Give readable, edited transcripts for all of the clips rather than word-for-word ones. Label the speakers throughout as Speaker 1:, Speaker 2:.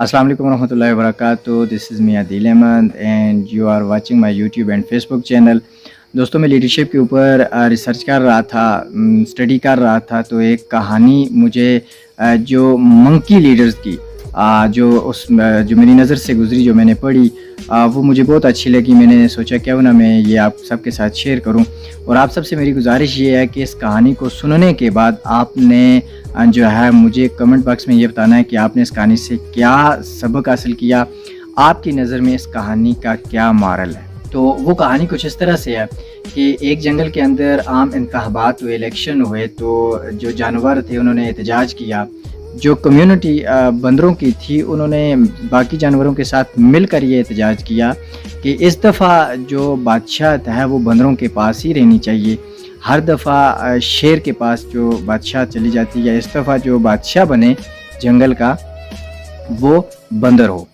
Speaker 1: अस्सलाम वालेकुम रहमतुल्लाहि व बरकातुहू। This is me Adil Ahmed and you are watching my YouTube and Facebook channel. दोस्तों, मैं लीडरशिप के ऊपर रिसर्च कर रहा था, स्टडी कर रहा था, तो एक कहानी मुझे जो मंकी लीडर्स की जो मेरी नज़र से गुजरी, जो मैंने पढ़ी, वो मुझे बहुत अच्छी लगी। मैंने सोचा क्यों ना मैं ये आप सबके साथ शेयर करूं। और आप सबसे मेरी गुजारिश ये है कि इस कहानी को सुनने के बाद आपने जो है मुझे कमेंट बॉक्स में ये बताना है कि आपने इस कहानी से क्या सबक हासिल किया, आपकी नज़र में इस कहानी का क्या मॉरल है। तो वो कहानी कुछ इस तरह से है कि एक जंगल के अंदर आम इंतखाबात हुए, इलेक्शन हुए, तो जो जानवर थे उन्होंने एहतजाज किया। जो कम्युनिटी बंदरों की थी उन्होंने बाकी जानवरों के साथ मिलकर ये एहतजाज किया कि इस दफ़ा जो बादशाहत है वो बंदरों के पास ही रहनी चाहिए। हर दफ़ा शेर के पास जो बादशाह चली जाती है, इस दफ़ा जो बादशाह बने जंगल का वो बंदर हो।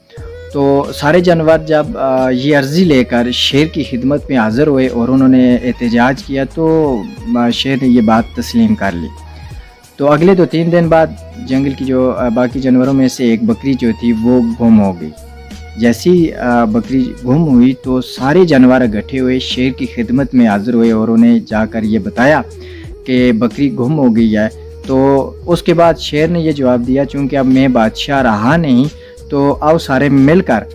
Speaker 1: तो सारे जानवर जब ये अर्ज़ी लेकर शेर की खिदमत में हाज़िर हुए और उन्होंने एहतजाज किया, तो शेर ने ये बात तस्लीम कर ली। तो अगले 2-3 दिन बाद जंगल की जो बाकी जानवरों में से एक बकरी जो थी वो गुम हो गई। जैसी बकरी गुम हुई तो सारे जानवर इकट्ठे हुए, शेर की खिदमत में हाज़िर हुए और उन्हें जाकर ये बताया कि बकरी गुम हो गई है। तो उसके बाद शेर ने ये जवाब दिया, चूँकि अब मैं बादशाह रहा नहीं, तो आओ सारे मिलकर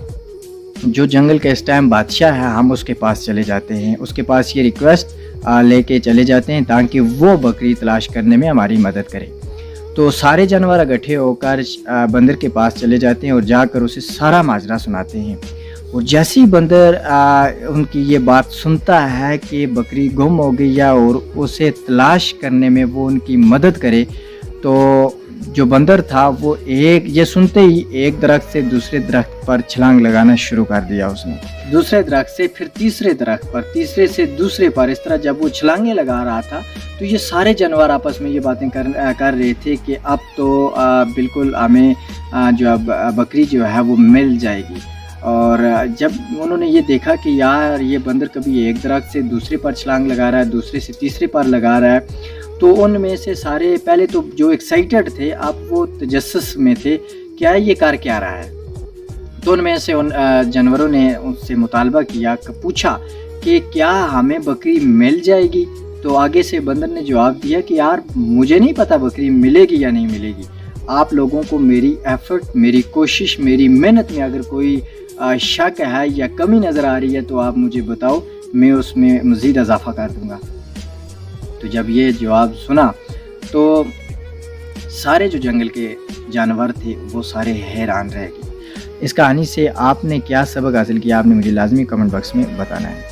Speaker 1: जो जंगल का इस टाइम बादशाह है हम उसके पास चले जाते हैं, उसके पास ये रिक्वेस्ट लेके चले जाते हैं ताकि वो बकरी तलाश करने में हमारी मदद करे। तो सारे जानवर इकट्ठे होकर बंदर के पास चले जाते हैं और जाकर उसे सारा माजरा सुनाते हैं। और जैसे ही बंदर उनकी ये बात सुनता है कि बकरी गुम हो गई है और उसे तलाश करने में वो उनकी मदद करे, तो जो बंदर था वो ये सुनते ही एक दरख्त से दूसरे दरख्त पर छलांग लगाना शुरू कर दिया। उसने दूसरे दरख्त से फिर तीसरे दरख्त पर, तीसरे से दूसरे पर, इस तरह जब वो छलांगे लगा रहा था तो ये सारे जानवर आपस में ये बातें कर रहे थे कि अब तो बिल्कुल हमें जो अब बकरी जो है वो मिल जाएगी। और जब उन्होंने ये देखा कि यार ये बंदर कभी एक दरख्त से दूसरे पर छलांग लगा रहा है, दूसरे से तीसरे पर लगा रहा है, तो उनमें से सारे पहले तो जो एक्साइटेड थे अब वो तजस्सुस में थे, क्या ये कर क्या रहा है। तो उनमें से उन जानवरों ने उससे मुतालबा किया, पूछा कि क्या हमें बकरी मिल जाएगी। तो आगे से बंदर ने जवाब दिया कि यार मुझे नहीं पता बकरी मिलेगी या नहीं मिलेगी, आप लोगों को मेरी एफर्ट, मेरी कोशिश, मेरी मेहनत में अगर कोई शक है या कमी नज़र आ रही है तो आप मुझे बताओ, मैं उसमें मज़ीद इजाफा कर दूँगा। तो जब ये जवाब सुना तो सारे जो जंगल के जानवर थे वो सारे हैरान रह गए। इस कहानी से आपने क्या सबक हासिल किया, आपने मुझे लाजमी कमेंट बॉक्स में बताना है।